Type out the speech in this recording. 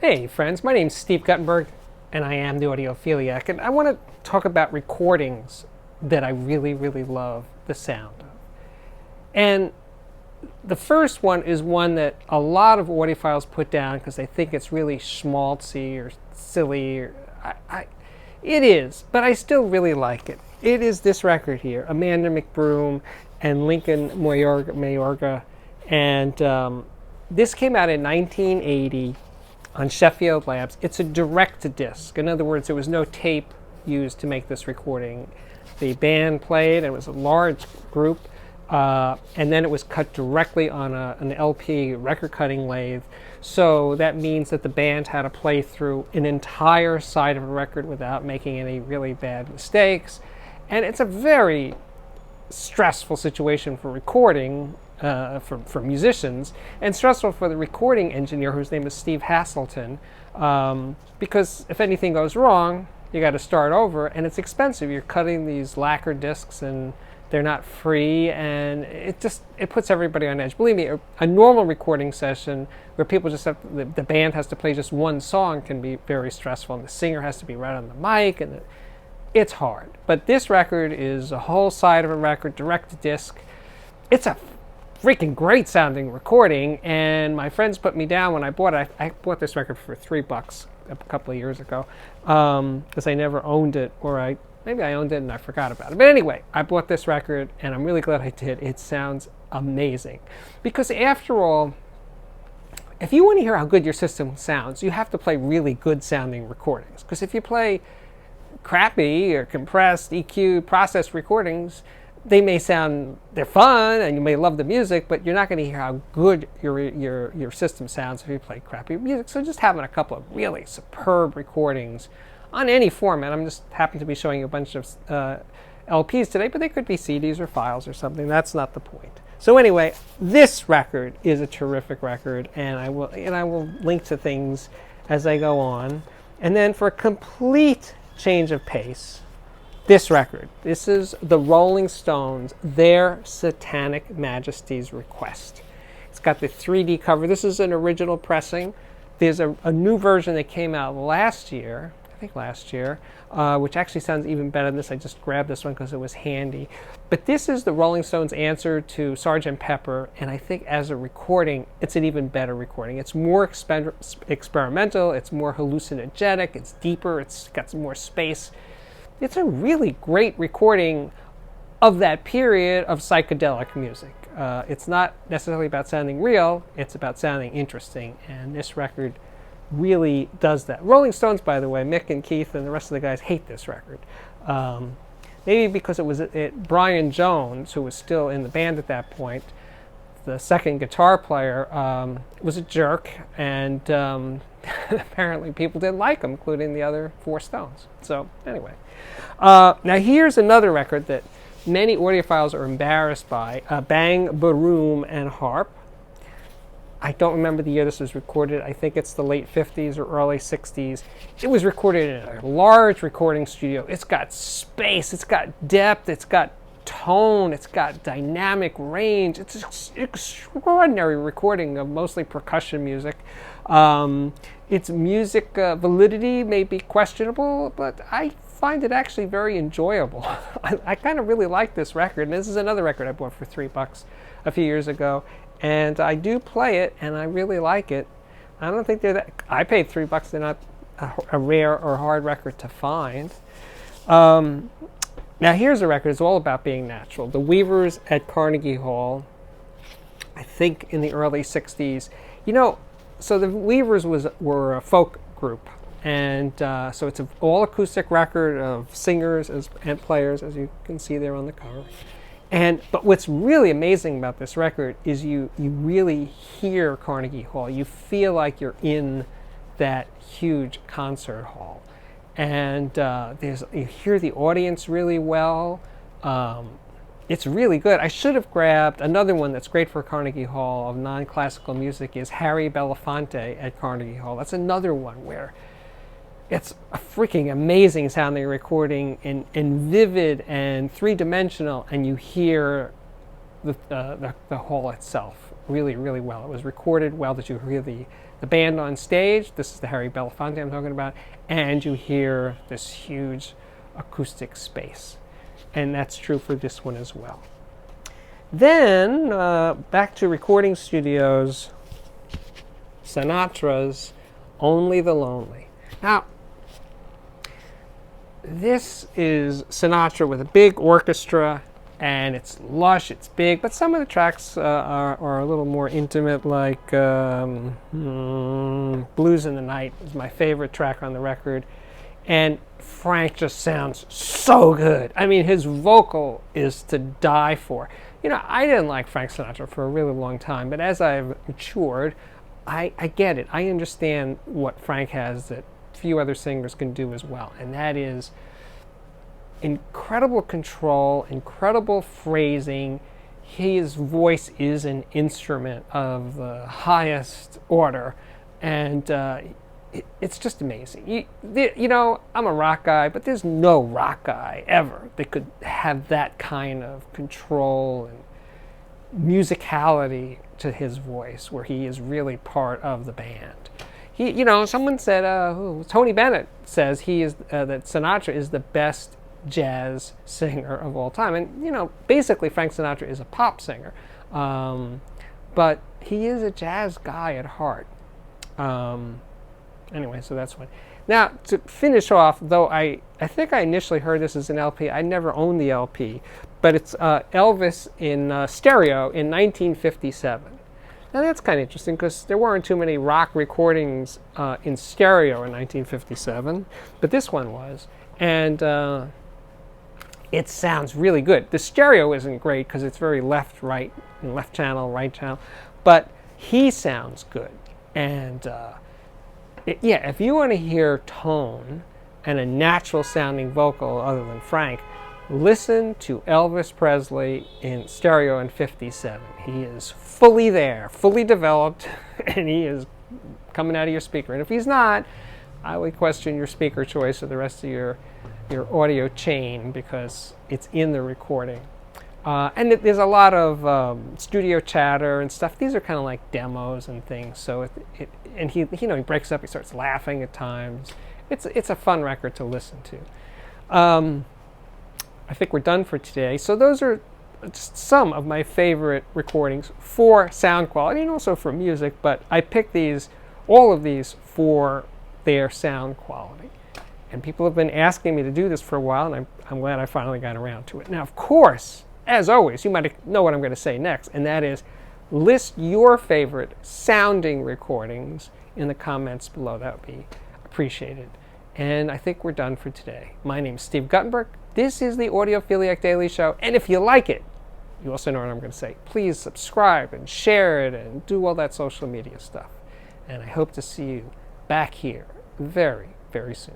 Hey friends, my name's Steve Guttenberg and I am the Audiophiliac, and I want to talk about recordings that I really, really love the sound of. And the first one is one that a lot of audiophiles put down because they think it's really schmaltzy or silly. It is, but I still really like it. It is this record here, Amanda McBroom and Lincoln Mayorga. And this came out in 1980 on Sheffield Labs. It's a direct-to-disc. In other words, there was no tape used to make this recording. The band played, and it was a large group, and then it was cut directly on an LP record-cutting lathe. So that means that the band had to play through an entire side of a record without making any really bad mistakes. And it's a very stressful situation for recording, for musicians, and stressful for the recording engineer, whose name is Steve Hasselton, because if anything goes wrong, you got to start over, and it's expensive. You're cutting these lacquer discs, and they're not free, and it puts everybody on edge. Believe me, a normal recording session where people just have the band has to play just one song can be very stressful, and the singer has to be right on the mic, and it's hard. But this record is a whole side of a record, direct to disc. It's a freaking great sounding recording, and my friends put me down when I bought it. I bought this record for $3 a couple of years ago because I never owned it, or maybe I owned it and I forgot about it. But anyway, I bought this record and I'm really glad I did. It sounds amazing because, after all, if you want to hear how good your system sounds, you have to play really good sounding recordings. Because if you play crappy or compressed EQ processed recordings, they're fun and you may love the music, but you're not going to hear how good your system sounds if you play crappy music. So just having a couple of really superb recordings on any format. I'm just happen to be showing you a bunch of LPs today, but they could be CDs or files or something. That's not the point. So anyway, this record is a terrific record, and I will link to things as I go on. And then, for a complete change of pace, this record. This is the Rolling Stones, Their Satanic Majesty's Request. It's got the 3D cover. This is an original pressing. There's a new version that came out last year, which actually sounds even better than this. I just grabbed this one because it was handy. But this is the Rolling Stones' answer to Sgt. Pepper, and I think as a recording, it's an even better recording. It's more experimental, it's more hallucinogenic, it's deeper, it's got some more space. It's a really great recording of that period of psychedelic music. It's not necessarily about sounding real, it's about sounding interesting, and this record really does that. Rolling Stones, by the way, Mick and Keith and the rest of the guys hate this record. Maybe because it was Brian Jones, who was still in the band at that point, the second guitar player, was a jerk, and apparently people didn't like him, including the other four Stones. So anyway. Now here's another record that many audiophiles are embarrassed by, Bang, Baroom, and Harp. I don't remember the year this was recorded. I think it's the late 50s or early 60s. It was recorded in a large recording studio. It's got space, it's got depth, it's got tone, it's got dynamic range. It's an extraordinary recording of mostly percussion music. Its music validity may be questionable, but I find it actually very enjoyable. I kind of really like this record, and this is another record I bought for $3 a few years ago. And I do play it, and I really like it. I don't think they're that. I paid $3. They're not a rare or hard record to find. Now here's a record. It's all about being natural. The Weavers at Carnegie Hall, I think in the early 60s. So the Weavers were a folk group. And so it's an all-acoustic record of singers and players, as you can see there on the cover. But what's really amazing about this record is you really hear Carnegie Hall. You feel like you're in that huge concert hall. And you hear the audience really well. It's really good. I should have grabbed another one that's great for Carnegie Hall of non-classical music is Harry Belafonte at Carnegie Hall. That's another one where it's a freaking amazing sounding recording and vivid and three-dimensional, and you hear the hall itself really, really well. It was recorded well that you hear the band on stage. This is the Harry Belafonte I'm talking about. And you hear this huge acoustic space. And that's true for this one as well. Then, back to recording studios, Sinatra's Only the Lonely. Now, this is Sinatra with a big orchestra, and it's lush, it's big, but some of the tracks are a little more intimate, like Blues in the Night is my favorite track on the record. And Frank just sounds so good. I mean, his vocal is to die for. You know, I didn't like Frank Sinatra for a really long time, but as I've matured, I get it. I understand what Frank has that few other singers can do as well, and that is incredible control, incredible phrasing. His voice is an instrument of the highest order, and it's just amazing. You know, I'm a rock guy, but there's no rock guy ever that could have that kind of control and musicality to his voice, where he is really part of the band. You know, someone said, Tony Bennett says he is that Sinatra is the best jazz singer of all time, and you know, basically Frank Sinatra is a pop singer, but he is a jazz guy at heart. Anyway, so that's one. Now, to finish off, though I think I initially heard this as an LP. I never owned the LP, but it's Elvis in stereo in 1957. Now, that's kind of interesting because there weren't too many rock recordings in stereo in 1957, but this one was. And it sounds really good. The stereo isn't great because it's very left, right, and left channel, right channel, but he sounds good. And yeah, if you want to hear tone and a natural sounding vocal other than Frank, listen to Elvis Presley in stereo in 57. He is fully there, fully developed, and he is coming out of your speaker. And if he's not, I would question your speaker choice or the rest of your audio chain, because it's in the recording. And there's a lot of studio chatter and stuff. These are kind of like demos and things. So and he breaks up. He starts laughing at times. It's a fun record to listen to. I think we're done for today. So those are just some of my favorite recordings for sound quality and also for music. But I picked all of these for their sound quality. And people have been asking me to do this for a while, and I'm glad I finally got around to it. Now, of course, as always, you might know what I'm going to say next, and that is list your favorite sounding recordings in the comments below. That would be appreciated. And I think we're done for today. My name is Steve Guttenberg. This is the Audiophiliac Daily Show, and if you like it, you also know what I'm going to say. Please subscribe and share it and do all that social media stuff. And I hope to see you back here very, very soon.